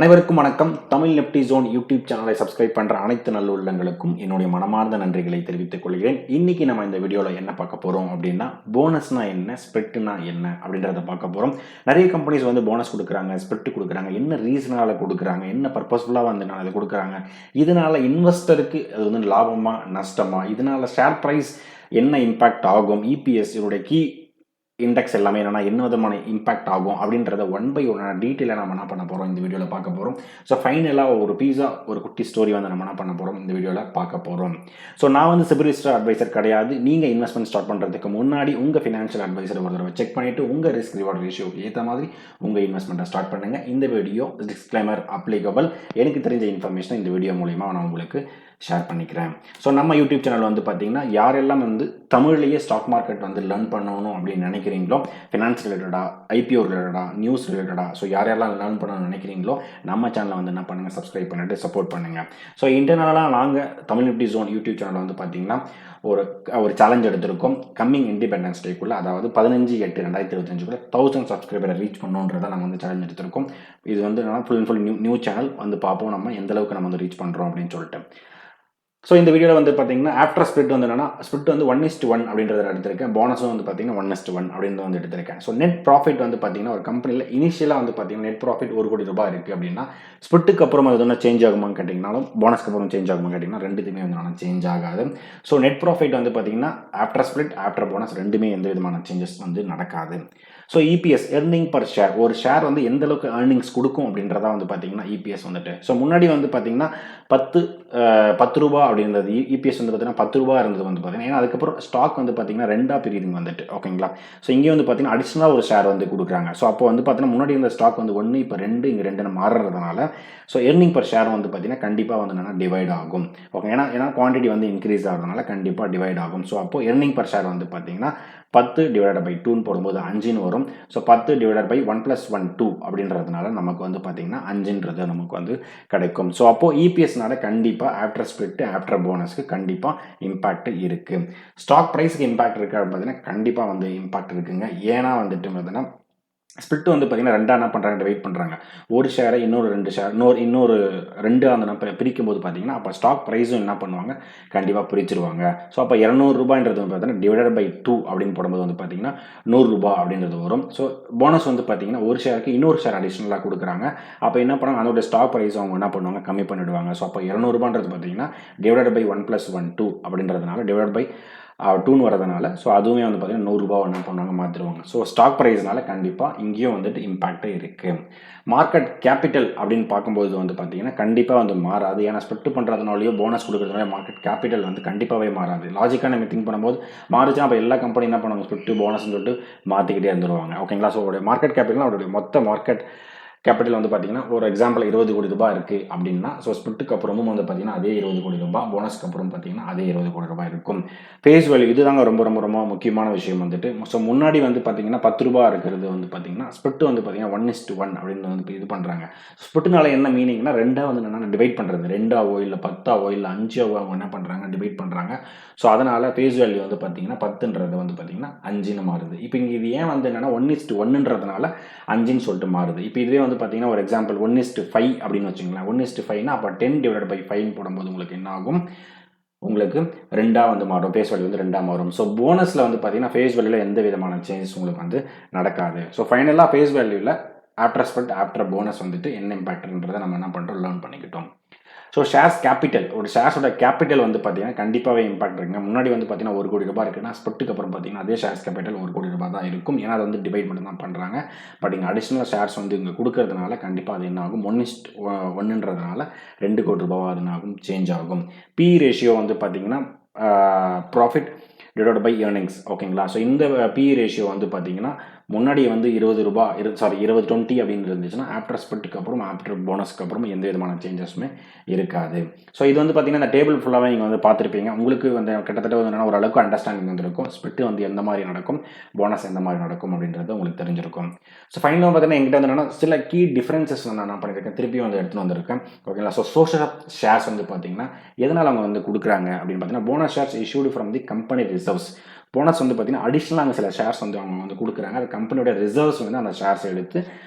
அனைவருக்கும் வணக்கம். Tamil Nifty zone YouTube சேனலை சப்ஸ்கிரைப் பண்ணுற அனைத்து நல்லுள்ளங்களுக்கும் என்னுடைய மனமார்ந்த நன்றிகளை தெரிவித்துக் கொள்கிறேன். இன்னைக்கு நம்ம இந்த வீடியோவில் என்ன பார்க்க போகிறோம் அப்படின்னா, போனஸ்னா என்ன, ஸ்ப்ரெட்னா என்ன அப்படின்றத பார்க்க போகிறோம். நிறைய கம்பெனிஸ் வந்து போனஸ் கொடுக்குறாங்க, ஸ்ப்ரெட் கொடுக்குறாங்க. என்ன ரீசனால கொடுக்குறாங்க, என்ன பர்பஸ்ஃபுல்லாக வந்து அதை கொடுக்குறாங்க, இதனால இன்வெஸ்டருக்கு அது வந்து லாபமா நஷ்டமா, இதனால ஷேர் ப்ரைஸ் என்ன இம்பாக்ட் ஆகும், இபிஎஸ் இதோடைய கீ இண்டெக்ஸ் எல்லாமே என்னென்னா என்ன விதமான இம்பாக்ட் ஆகும் அப்படின்றத ஒன் பை ஒன்னாக டீட்டெயிலாக நம்ம என்ன பண்ண போகிறோம் இந்த வீடியோவில் பார்க்க போகிறோம். ஸோ ஃபைனலாக ஒரு ஒரு குட்டி ஸ்டோரி வந்து நம்ம என்ன பண்ண போகிறோம் இந்த வீடியோவில் பார்க்க போகிறோம். ஸோ நான் வந்து சிபிலிஸ்டர் அட்வைசர் கிடையாது. நீங்கள் இன்வெஸ்ட்மெண்ட் ஸ்டார்ட் பண்ணுறதுக்கு முன்னாடி உங்கள் ஃபினான்ஷியல் அட்வைசர் ஒரு தடவை செக் பண்ணிவிட்டு உங்கள் ரிஸ்க் ரிவார்ட் ரேஷியோக்கு ஏற்ற மாதிரி உங்கள் இன்வெஸ்ட்மெண்ட்டை ஸ்டார்ட் பண்ணுங்கள். இந்த வீடியோ டிஸ்க்ளைமர் அப்ளிகபிள். எனக்கு தெரிஞ்ச இன்ஃபர்மேஷனை இந்த வீடியோ மூலிமா நான் உங்களுக்கு ஷேர் பண்ணிக்கிறேன். ஸோ நம்ம யூடியூப் சேனல் வந்து பார்த்தீங்கன்னா யாரெல்லாம் வந்து தமிழ்லேயே ஸ்டாக் மார்க்கெட் வந்து லேர்ன் பண்ணணும் அப்படின்னு நினைக்கிறீங்களோ, ஃபினான்ஸ் ரிலேட்டடாக, ஐபிஓ ரிலேட்டடாக, நியூஸ் ரிலேட்டடாக, ஸோ யாரெல்லாம் லேர்ன் பண்ணணும்னு நினைக்கிறீங்களோ நம்ம சேனலை வந்து என்ன பண்ணுங்கள், சப்ஸ்கிரைப் பண்ணிட்டு சப்போர்ட் பண்ணுங்கள். ஸோ இன்டர்னலாக நாங்கள் Tamil Nifty zone YouTube channel வந்து பார்த்தீங்கன்னா ஒரு சேலஞ்ச் எடுத்திருக்கோம். கம்மிங் இண்டிபெண்டன்ஸ் டேக்குள்ளே, அதாவது 15/8/2025 1000 சப்ஸ்கிரைபரை ரீச் பண்ணணுன்றதை நம்ம வந்து சேலஞ்ச் எடுத்திருக்கோம். இது வந்து என்னன்னா full and full new channel வந்து பார்ப்போம் நம்ம எந்த அளவுக்கு நம்ம வந்து ரீச் பண்ணுறோம் அப்படின்னு சொல்லிட்டு. ஸோ இந்த வீடியோவில் வந்து பார்த்தீங்கன்னா ஆஃப்டர் ஸ்ப்ளிட் வந்து என்னன்னா, ஸ்ப்ளிட் வந்து 1:1 அப்படின்றத எடுத்திருக்கேன். போனஸும் வந்து பார்த்தீங்கன்னா 1:1 அப்படின்றத வந்து எடுத்திருக்கேன். ஸோ நெட் ப்ராஃபிட் வந்து பார்த்தீங்கன்னா ஒரு கம்பெனியில் இனிஷியலாக வந்து பார்த்தீங்கன்னா நெட் ப்ராஃபிட் 1 கோடி ரூபாய் இருக்குது அப்படின்னா, ஸ்ப்ளிட்டுக்கு அப்புறம் அது ஒன்றும் சேஞ்ச் ஆகுமான்னு கேட்டிங்கனாலும், போனஸ்க்கு அப்புறம் சேஞ்ச் ஆகுமான்னு கேட்டிங்கன்னா ரெண்டுத்துமே வந்து சேஞ்ச் ஆகாது. ஸோ நெட் ப்ராஃபிட் வந்து பார்த்தீங்கன்னா ஆஃப்டர் ஸ்ப்ளிட் ஆஃப்டர் போனஸ் ரெண்டுமே எந்த விதமான சேஞ்சஸ் வந்து நடக்காது. So EPS earning per share, ஒரு ஷேர் வந்து எந்த அளவுக்கு ஏர்னிங்ஸ் கொடுக்கும் அப்படின்றதா வந்து பார்த்தீங்கன்னா இபிஎஸ் வந்துட்டு. ஸோ முன்னாடி வந்து பார்த்தீங்கன்னா 10 ரூபா அப்படின்றது இபிஎஸ் வந்து பார்த்தீங்கன்னா 10 ரூபா இருந்தது வந்து பார்த்தீங்கன்னா, ஏன்னா அதுக்கப்புறம் ஸ்டாக் வந்து பார்த்தீங்கன்னா 2 பிரியுதுங்க வந்துட்டு. ஓகேங்களா? ஸோ இங்கே வந்து பார்த்தீங்கன்னா அடிஷனலாக ஒரு ஷேர் வந்து கொடுக்குறாங்க. ஸோ அப்போ வந்து பார்த்தீங்கன்னா முன்னாடி இருந்த ஸ்டாக் வந்து 1, இப்போ 2, இங்கே 2 மாறுறதுனால ஸோ எர்னிங் பர் ஷேர் வந்து பார்த்தீங்கன்னா கண்டிப்பாக வந்து என்னன்னா டிவைட் ஆகும். ஓகே, ஏன்னா குவான்டிட்டி வந்து இன்க்ரீஸ் ஆகிறதுனால கண்டிப்பாக டிவைட் ஆகும். ஸோ அப்போ எர்னிங் பர் ஷேர் வந்து பார்த்தீங்கன்னா 10/2 போடும்போது 5 வரும். ஸோ 10/1 + 1 2 அப்படின்றதுனால நமக்கு வந்து பார்த்தீங்கன்னா 5 நமக்கு வந்து கிடைக்கும். ஸோ அப்போது இபிஎஸ்னால கண்டிப்பாக ஆஃப்டர் ஸ்ப்ளிட் ஆஃப்டர் போனஸ்க்கு கண்டிப்பாக இம்பாக்ட் இருக்குது. ஸ்டாக் ப்ரைஸுக்கு இம்பாக்ட் இருக்குது அப்படின்னு பார்த்தீங்கன்னா கண்டிப்பாக வந்து இம்பாக்ட் இருக்குங்க. ஏன்னா வந்துட்டு பார்த்தீங்கன்னா ஸ்ப்ளிட் வந்து பார்த்தீங்கன்னா 2 என்ன பண்ணுறாங்க, டிவைட் பண்ணுறாங்க. ஒரு ஷேரை இன்னொரு 2 ஷேர் இன்னொரு 2 அந்த பிரிக்கும் போது பார்த்தீங்கன்னா அப்போ ஸ்டாக் ப்ரைஸும் என்ன பண்ணுவாங்க, கண்டிப்பாக பிரிச்சிருவாங்க. ஸோ அப்போ 200 ரூபாய்ன்றது வந்து பார்த்தீங்கன்னா டிவைடட்/2 அப்படின்னு போடும்போது வந்து பார்த்தீங்கன்னா 100 ரூபாய் அப்படின்றது வரும். ஸோ போனஸ் வந்து பார்த்தீங்கன்னா ஒரு ஷேருக்கு இன்னொரு ஷேர் அடிஷ்னலாக கொடுக்குறாங்க. அப்போ என்ன பண்ணுவாங்க, அதோட ஸ்டாக் ப்ரைஸ் அவங்க என்ன பண்ணுவாங்க, கம்மி பண்ணிவிடுவாங்க. ஸோ அப்போ 200 ரூபான்றது பார்த்தீங்கன்னா டிவைடட்/1 + 1 2 அப்படின்றதுனால டிவைட்/2 வரதுனால ஸோ அதுவுமே வந்து பார்த்தீங்கன்னா 100 ரூபாய் என்ன பண்ணுவாங்க, மாற்றிடுவாங்க. ஸோ ஸ்டாக் ப்ரைஸ்னால கண்டிப்பாக இங்கேயும் வந்துட்டு இம்பாக்டே இருக்குது. மார்க்கெட் கேபிட்டல் அப்படின்னு பார்க்கும்போது வந்து பார்த்தீங்கன்னா கண்டிப்பாக வந்து மாறாது. ஏன்னா ஸ்ப்ளிட் பண்ணுறதுனாலையோ போனஸ் கொடுக்குறதுனால மார்க்கெட் கேபிட்டல் வந்து கண்டிப்பாகவே மாறாது. லாஜிக்காக நம்ம திங்க் பண்ணும்போது மாறுச்சுன்னா அப்போ எல்லா கம்பெனி என்ன பண்ணுவாங்க, ஸ்ப்ளிட் போனஸ்ன்னு சொல்லிட்டு மாற்றிக்கிட்டே இருந்துருவாங்க. ஓகேங்களா? ஸோ அவருடைய மார்க்கெட் கேபிட்டல் அவருடைய மொத்த மார்க்கெட் கேபிட்டல் வந்து பார்த்தீங்கன்னா ஒரு எக்ஸாம்பிள் 20 கோடி ரூபாய் இருக்குது அப்படின்னா, ஸோ ஸ்ப்ளிட்டுக்கு அப்புறமும் வந்து பார்த்தீங்கன்னா அதே 20 கோடி ரூபாய், போனஸ்க்கு அப்புறம் பார்த்தீங்கன்னா அதே 20 கோடி ரூபாய் இருக்கும். ஃபேஸ் வேல்யூ இதுதாங்க ரொம்ப ரொம்ப ரொம்ப முக்கியமான விஷயம் வந்துட்டு. ஸோ முன்னாடி வந்து பார்த்தீங்கன்னா 10 ரூபாய் இருக்கிறது வந்து பார்த்தீங்கன்னா ஸ்ப்ளிட் வந்து பார்த்தீங்கன்னா 1:1 அப்படின்னு வந்து இது பண்ணுறாங்க. ஸ்ப்ளிட்னால என்ன மீனிங்னா, 2 வந்து என்னென்னா டிவைட் பண்ணுறது, 2ஆவோ இல்லை 10ஆவோ இல்லை 5ஆவோ அவங்க என்ன பண்ணுறாங்க, டிவைட் பண்ணுறாங்க. ஸோ அதனால் ஃபேஸ் வேல்யூ வந்து பார்த்தீங்கன்னா 10ன்றது வந்து பார்த்தீங்கன்னா 5ன்னு மாறுது. இப்போ இங்கே இது ஏன் வந்து என்னென்னா 1:1ன்றதுனால 5ன்னு சொல்லிட்டு மாறுது. இப்போ இதுவே வந்து பார்த்தீங்கன்னா ஒரு எக்ஸாம்பிள் 1:5 அப்படின்னு வச்சுங்களேன். 1:5னா அப்போ 10/5 போடும்போது உங்களுக்கு என்ன ஆகும், உங்களுக்கு 2 வந்து மாறும். ஃபேஸ் வேல்யூ வந்து 2 மாறும். ஸோ போனஸில் வந்து பார்த்தீங்கன்னா ஃபேஸ் வேல்யூவில் எந்த விதமான சேஞ்சஸ் உங்களுக்கு வந்து நடக்காது. ஸோ ஃபைனலாக ஃபேஸ் வேல்யூவில் ஆஃப்டர் ஸ்ப்ளிட் ஆஃப்டர் போனஸ் வந்துட்டு என்ன இம்பாக்ட்ன்றதை நம்ம என்ன பண்ணுறோம், லேர்ன் பண்ணிக்கிட்டோம். ஸோ ஷேர்ஸ் கேபிட்டல், ஒரு ஷேர்ஸோட கேபிட்டல் வந்து பார்த்தீங்கன்னா கண்டிப்பாகவே இம்பாக்ட் இருக்குங்க. முன்னாடி வந்து பார்த்தீங்கன்னா 1 கோடி ரூபாய் இருக்குன்னா ஸ்ப்ளிட்டுக்கு அப்புறம் பார்த்தீங்கன்னா அதே ஷேர்ஸ் கேபிட்டல் 1 கோடி ரூபாய் தான் இருக்கும். ஏன்னா அது வந்து டிவைட் மட்டும் தான் பண்ணுறாங்க. பட் இங்கே அடிஷ்னல் ஷேர்ஸ் வந்து இங்கே கொடுக்கறதுனால கண்டிப்பாக அது என்ன ஆகும், 1:1ன்றதுனால 2 கோடி ரூபாய் அது ஆகும், சேஞ்ச் ஆகும். பி ரேஷியோ வந்து பார்த்தீங்கன்னா ப்ராஃபிட் டிவைடட் பை ஏர்னிங்ஸ். ஓகேங்களா? ஸோ இந்த பி ரேஷியோ வந்து பார்த்தீங்கன்னா முன்னாடி வந்து 20 அப்படின்னு இருந்துச்சுன்னா ஆஃப்டர் ஸ்ப்ளிட்டுக்கு அப்புறம் ஆஃப்டர் போனஸ்க்கு அப்புறம் எந்த விதமான சேஞ்சஸுமே இருக்காது. ஸோ இது வந்து பார்த்தீங்கன்னா இந்த டேபிள் ஃபுல்லாகவே நீங்கள் வந்து பார்த்துருப்பீங்க. உங்களுக்கு வந்து கிட்டத்தட்ட வந்து என்னன்னா ஓரளவுக்கு அண்டர்ஸ்டாண்டிங் வந்துருக்கும். ஸ்ப்ளிட் வந்து எந்த மாதிரி நடக்கும், போனஸ் எந்த மாதிரி நடக்கும் அப்படின்றது உங்களுக்கு தெரிஞ்சிருக்கும். ஸோ ஃபைனலாக பார்த்தீங்கன்னா எங்கிட்ட வந்து என்னன்னா சில கீ டிஃப்ரென்சஸ் நான் பண்ணியிருக்கேன், திருப்பியும் வந்து எடுத்துகிட்டு வந்திருக்கேன். ஓகேங்களா? ஸோ சோஷியல் ஷேர்ஸ் வந்து பார்த்தீங்கன்னா எதனால் அவங்க வந்து கொடுக்குறாங்க அப்படின்னு பார்த்தீங்கன்னா, bonus shares issued from the company reserves. Bonus வந்து பார்த்தீங்கன்னா அடிஷ்னலாக அங்கே சில ஷேர்ஸ் வந்து அவங்க வந்து கொடுக்குறாங்க. அது கம்பெனியோட ரிசர்வ்ஸ் வந்து அந்த ஷேர்ஸ் எடுத்து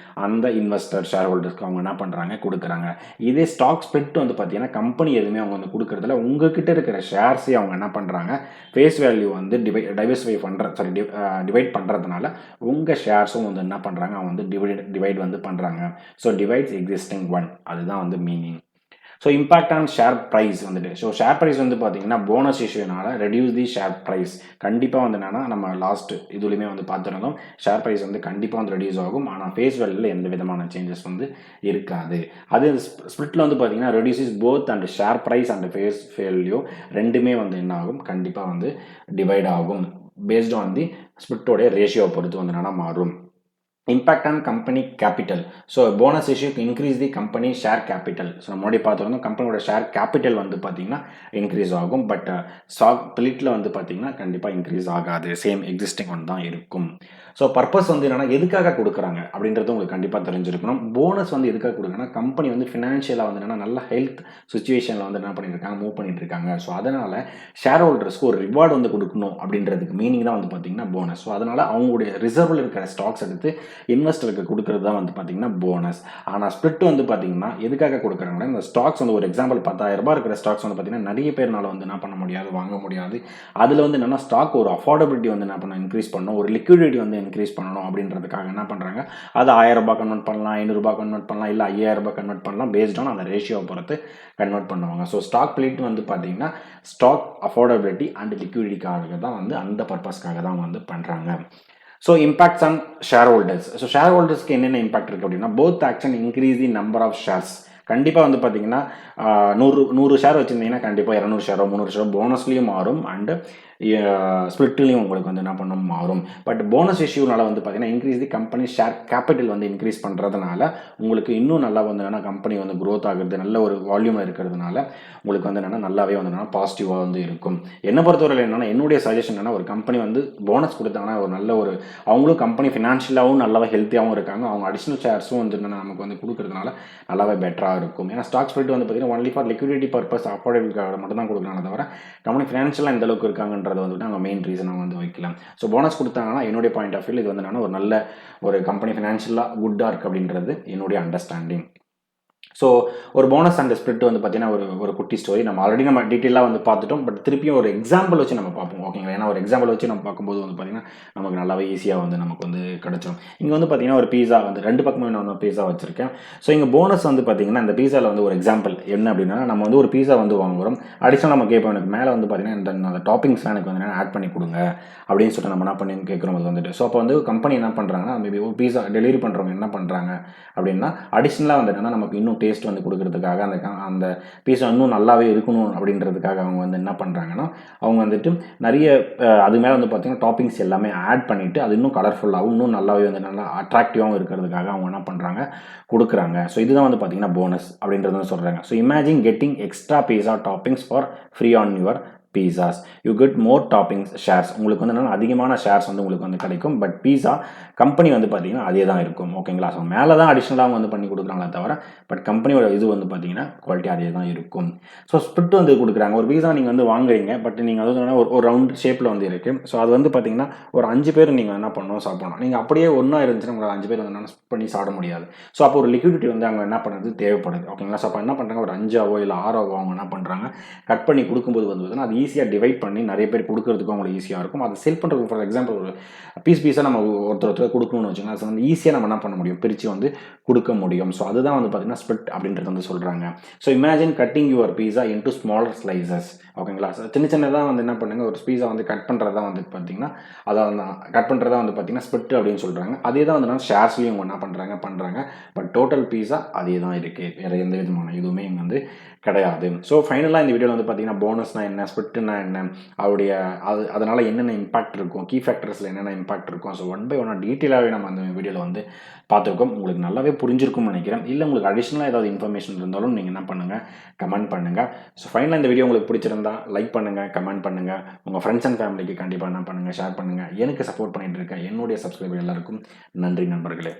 அந்த இன்வெஸ்டர் ஷேர் ஹோல்டர்ஸ்க்கு அவங்க என்ன பண்ணுறாங்க கொடுக்குறாங்க. இதே ஸ்டாக் ஸ்பிளிட் வந்து பார்த்தீங்கன்னா கம்பெனி எதுவுமே அவங்க வந்து கொடுக்குறதில்ல. உங்ககிட்ட இருக்கிற ஷேர்ஸே அவங்க என்ன பண்ணுறாங்க ஃபேஸ் வேல்யூ வந்து டிவைட் பண்ணுறதுனால உங்கள் ஷேர்ஸும் வந்து என்ன பண்ணுறாங்க அவங்க வந்து டிவைட் வந்து பண்ணுறாங்க. ஸோ டிவைட்ஸ் எக்ஸிஸ்டிங் ஒன், அதுதான் வந்து meaning. So impact on share price வந்துட்டு, ஸோ ஷேர் ப்ரைஸ் வந்து பார்த்தீங்கன்னா போனஸ் இஷ்யூனால ரெடியூஸ் தி ஷேர் ப்ரைஸ். கண்டிப்பாக வந்து என்னன்னா நம்ம லாஸ்ட் இதுலையுமே வந்து பார்த்துருந்தோம், ஷேர் ப்ரைஸ் வந்து கண்டிப்பாக வந்து ரெடியூஸ் ஆகும். ஆனால் ஃபேஸ் வேல்யூவில் எந்த விதமான சேஞ்சஸ் வந்து இருக்காது. அது ஸ்பிளிட்டில் வந்து பார்த்தீங்கன்னா reduces both and share price and face value ரெண்டுமே வந்து என்ன ஆகும், கண்டிப்பாக வந்து டிவைட் ஆகும். பேஸ்ட் ஆன் தி ஸ்பிளிட்டோடைய ரேஷியோ பொறுத்து வந்து என்னன்னா மாறும். Impact on company capital, so bonus issue increase the company share capital. So முன்னாடி பார்த்துருந்தோம் கம்பெனியோட ஷேர் கேபிட்டல் வந்து பார்த்தீங்கன்னா இன்க்ரீஸ் ஆகும். பட் ஸ்டாக் ஸ்பிளிட்டில் வந்து பார்த்தீங்கன்னா கண்டிப்பாக இன்க்ரீஸ் ஆகாது, சேம் எக்ஸிஸ்டிங் ஒன் தான் இருக்கும். ஸோ பர்பஸ் வந்து என்னென்னா எதுக்காக கொடுக்குறாங்க அப்படின்றது உங்களுக்கு கண்டிப்பாக தெரிஞ்சிருக்கணும். போனஸ் வந்து எதுக்காக கொடுக்குறாங்கன்னா கம்பெனி வந்து ஃபினான்ஷியலாக வந்து என்னென்னா நல்ல ஹெல்த் சுச்சுவேஷனில் வந்து என்ன பண்ணியிருக்காங்க, மூவ் பண்ணிட்டு இருக்காங்க. ஸோ அதனால் ஷேர் ஹோல்டர்ஸ்க்கு ஒரு ரிவார்டு வந்து கொடுக்கணும் அப்படின்றதுக்கு மீனிங் தான் வந்து பார்த்தீங்கன்னா போனஸ். ஸோ அதனால் அவங்களுடைய ரிசர்வில் இருக்கிற ஸ்டாக்ஸ் எடுத்து இன்வெஸ்டருக்கு கொடுக்கறது தான் வந்து பார்த்தீங்கன்னா போனஸ். ஆனால் ஸ்பிளிட் வந்து பார்த்தீங்கன்னா எதுக்காக கொடுக்குறாங்கன்னா இந்த ஸ்டாக்ஸ் வந்து ஒரு எக்ஸாம்பிள் 10,000 ரூபாய் இருக்கிற ஸ்டாக்ஸ் வந்து பார்த்தீங்கன்னா நிறைய பேர்னால வந்து என்ன பண்ண முடியாது, வாங்க முடியாது. அதில் வந்து என்னென்னா ஸ்டாக் ஒரு அஃபோர்டபிலிட்டி வந்து என்ன பண்ணணும், இன்க்ரீஸ் பண்ணணும், ஒரு லிக்விடிட்டி வந்து இன்க்ரீஸ் பண்ணணும் அப்படின்றதுக்காக என்ன பண்ணுறாங்க, அது 1000 ரூபாய் கன்வெர்ட் பண்ணலாம், 500 ரூபாய் கன்வெர்ட் பண்ணலாம், இல்லை 5000 ரூபாய் கன்வெர்ட் பண்ணலாம். பேஸ்ட் ஆன் அந்த ரேஷியோவை பொறுத்து கன்வெர்ட் பண்ணுவாங்க. ஸோ ஸ்டாக் ஸ்பிளிட் வந்து பார்த்தீங்கன்னா ஸ்டாக் அஃபோர்டபிலிட்டி அண்ட் லிக்விடிட்டிக்காக தான் வந்து அந்த பர்பஸ்க்காக தான் வந்து பண்ணுறாங்க. So impacts on share holders, so share ஹோல்டர்ஸ்க்கு என்னென்ன இம்பாக்ட் இருக்குது அப்படின்னா both action increase the number of shares. கண்டிப்பாக வந்து பார்த்தீங்கன்னா 100 ஷேர் வச்சுருந்தீங்கன்னா கண்டிப்பாக 200 ஷேரோ 300 ஷேரோ போனஸ்லேயும் மாறும் அண்டு ஸ்பிளிட்லேயும் உங்களுக்கு வந்து என்ன பண்ணும் மாறும். பட் போனஸ் இஷ்யூனால வந்து பார்த்தீங்கன்னா increase the company share capital வந்து இன்க்ரீஸ் பண்ணுறதுனால உங்களுக்கு இன்னும் நல்லா வந்து என்னென்னா கம்பெனி வந்து க்ரோத் ஆகுறது, நல்ல ஒரு வால்யூமில் இருக்கிறதுனால உங்களுக்கு வந்து என்னென்னா நல்லாவே வந்து என்னென்னா பாசிட்டிவாக வந்து இருக்கும். என்னை பொறுத்தவரையில் என்னென்னா என்னுடைய சஜஷன் என்னென்னா ஒரு கம்பெனி வந்து போனஸ் கொடுத்தாங்கன்னா ஒரு நல்ல ஒரு அவங்களும் கம்பெனி ஃபினான்ஷியலாகவும் நல்லாவே ஹெல்த்தியாகவும் இருக்காங்க, அவங்க அடிஷ்னல் ஷேர்ஸும் வந்து என்னென்னா நமக்கு வந்து கொடுக்கறதுனால நல்லாவே பெட்டராக இருக்கும். ஏன்னா ஸ்டாக் ஸ்பிளிட் வந்து பார்த்தீங்கன்னா ஒன்லி ஃபார் லிக்விடிட்டி பர்பஸ் அஃபோர்டபிலிட்டிக்காக மட்டும் தான் கொடுக்குறாங்க தவிர கம்பெனி ஃபினான்ஷியலாக எந்த அளவுக்கு இருக்காங்கன்றது வந்துட்டு அவங்க மெயின் ரீசனாக வந்து வைக்கலாம். ஸோ போனஸ் கொடுத்தாங்கன்னா என்னுடைய பாயிண்ட் ஆஃப் வியூ இது வந்து என்னன்னா ஒரு நல்ல ஒரு கம்பெனி ஃபினான்ஷியலாக குட்டாக இருக்குது அப்படின்றது என்னுடைய அண்டர்ஸ்டாண்டிங். ஸோ ஒரு போனஸ் அண்ட் ஸ்பிளிட் வந்து பார்த்தீங்கன்னா ஒரு குட்டி ஸ்டோரி நம்ம ஆல்ரெடி நம்ம டீட்டெயிலாக வந்து பார்த்துட்டோம். பட் திருப்பியும் ஒரு எக்ஸாம்பிள் வச்சு நம்ம பார்ப்போம், ஓகேங்களா? ஏன்னா ஒரு எக்ஸாம்பிள் வச்சு நம்ம பார்க்கும்போது வந்து பார்த்தீங்கன்னா நமக்கு நல்லாவே ஈஸியாக வந்து நமக்கு வந்து கிடச்சிடும். இங்கே வந்து பார்த்தீங்கன்னா ஒரு பீஸா வந்து 2 பக்கமே நான் வந்து பீஸா வச்சுருக்கேன். ஸோ இங்கே போனஸ் வந்து பார்த்தீங்கன்னா இந்த பீஸாவில் வந்து ஒரு எக்ஸாம்பிள் என்ன அப்படின்னா நம்ம வந்து ஒரு பீஸா வந்து வாங்குகிறோம், அடிஷனல் நம்ம கேட்போம் எனக்கு மேலே வந்து பார்த்தீங்கன்னா இந்த டாப்பிங்ஸ்லாம் எனக்கு வந்து ஆட் பண்ணி கொடுங்க அப்படின்னு சொல்லிட்டு நம்ம என்ன பண்ணி கேட்குறோம் அது வந்துட்டு. ஸோ அப்போ வந்து கம்பெனி என்ன பண்ணுறாங்கன்னா மேபி ஒரு பீஸா டெலிவரி பண்ணுறவங்க என்ன பண்ணுறாங்க அப்படின்னா அடிஷ்னலாக வந்து என்னன்னா நமக்கு இன்னும் டேஸ்ட் வந்து கொடுக்குறதுக்காக அந்த பீஸா இன்னும் நல்லாவே இருக்கணும் அப்படின்றதுக்காக அவங்க வந்து என்ன பண்ணுறாங்கன்னா அவங்க வந்துட்டு நிறைய அது மேலே வந்து பார்த்தீங்கன்னா டாப்பிங்ஸ் எல்லாமே ஆட் பண்ணிவிட்டு அது இன்னும் கலர்ஃபுல்லாகவும் இன்னும் நல்லாவே வந்து நல்லா அட்ராக்டிவாகவும் இருக்கிறதுக்காக அவங்க என்ன பண்ணுறாங்க கொடுக்குறாங்க. ஸோ இதுதான் வந்து பார்த்தீங்கன்னா போனஸ் அப்படின்றது வந்து சொல்கிறாங்க. So imagine getting extra pizza toppings for free on your pizzas, you get more toppings shares. உங்களுக்கு வந்து என்னென்னா அதிகமான ஷேர்ஸ் வந்து உங்களுக்கு வந்து கிடைக்கும். பட் பீஸா கம்பெனி வந்து பார்த்தீங்கன்னா அதே தான் இருக்கும், ஓகேங்களா? ஸோ மேலே தான் அடிஷ்னலாக வந்து பண்ணி கொடுக்குறாங்களே தவிர பட் கம்பெனியோட இது வந்து பார்த்தீங்கன்னா குவாலிட்டி அதே தான் இருக்கும். ஸோ ஸ்பிளிட் வந்து கொடுக்குறாங்க. ஒரு பீஸா நீங்கள் வந்து வாங்குறீங்க, பட் நீங்கள் அது ஒரு ரவுண்ட் ஷேப்பில் வந்து இருக்குது. ஸோ அது வந்து பார்த்தீங்கன்னா ஒரு 5 பேர் நீங்கள் என்ன பண்ணணும் சாப்பிடணும். நீங்கள் அப்படியே ஒன்றா இருந்துச்சுன்னா உங்களை 5 பேர் வந்து என்ன ஸ்பிட் பண்ணி சாப்பிட முடியாது. ஸோ அப்போ ஒரு லிக்விடிட்டி வந்து அவங்க என்ன பண்ணுறது தேவைப்படுது, ஓகேங்களா? ஸோ அப்போ என்ன பண்ணுறாங்க ஒரு 5ஆவோ இல்லை 6ஆவோ அவங்க என்ன பண்ணுறாங்க கட் பண்ணி கொடுக்கும்போது வந்து பார்த்தீங்கன்னா அது ஈஸியாக டிவைட் பண்ணி நிறைய பேர் கொடுக்கறதுக்கும் அவங்களுக்கு ஈஸியாக இருக்கும். அதை செல் பண்ணுறதுக்கு ஃபார் எக்ஸாம்பிள் ஒரு பீஸாக நம்ம ஒருத்தர் கொடுக்கணும்னு வச்சுக்கோங்க, அது வந்து ஈஸியாக நம்ம என்ன பண்ண முடியும், பிரித்து வந்து கொடுக்க முடியும். ஸோ அதுதான் வந்து பார்த்தீங்கன்னா ஸ்பிளிட் அப்படின்றது வந்து சொல்கிறாங்க. So imagine cutting your pizza into smaller slices, ஓகேங்களா? சின்ன சின்னதாக வந்து என்ன பண்ணுங்க ஒரு பீஸா வந்து கட் பண்ணுறதா வந்து பார்த்தீங்கன்னா அதை வந்து கட் பண்ணுறதா வந்து பார்த்தீங்கன்னா ஸ்பிளிட் அப்படின்னு சொல்கிறாங்க. அதே தான் வந்து ஷேர்ஸ்லையும் என்ன பண்ணுறாங்க. பட் டோட்டல் பீஸா அதே தான் இருக்குது, வேறு எந்த விதமான இதுவுமே இங்கே வந்து கிடையாது. ஸோ ஃபைனலாக இந்த வீடியோவில் வந்து பார்த்தீங்கன்னா போனஸ்னால் என்ன, ஸ்பிளிட்னா என்ன, அதனால் என்னென்ன இம்பாக்ட் இருக்கும், கீ ஃபேக்டர்ஸில் என்னென்ன இம்பாக்ட் இருக்கும், ஸோ 1 by 1 டீட்டெயிலாகவே நம்ம அந்த வீடியோவில் வந்து பார்த்துருக்கோம். உங்களுக்கு நல்லாவே புரிஞ்சிருக்கும்னு நினைக்கிறேன். இல்லை உங்களுக்கு அடிஷ்னலாக ஏதாவது இன்ஃபர்மேஷன் இருந்தாலும் நீங்கள் என்ன பண்ணுங்கள், கமெண்ட் பண்ணுங்கள். ஸோ ஃபைனலாக இந்த வீடியோ உங்களுக்கு பிடிச்சிருந்தா லைக் பண்ணுங்கள், கமெண்ட் பண்ணுங்கள், உங்கள் ஃப்ரெண்ட்ஸ் அண்ட் ஃபேமிலிக்கு கண்டிப்பாக என்ன பண்ணுங்கள், ஷேர் பண்ணுங்கள். எனக்கு சப்போர்ட் பண்ணிகிட்டு இருக்க என்னுடைய சப்ஸ்கிரைபர் எல்லாருக்கும் நன்றி நண்பர்களே.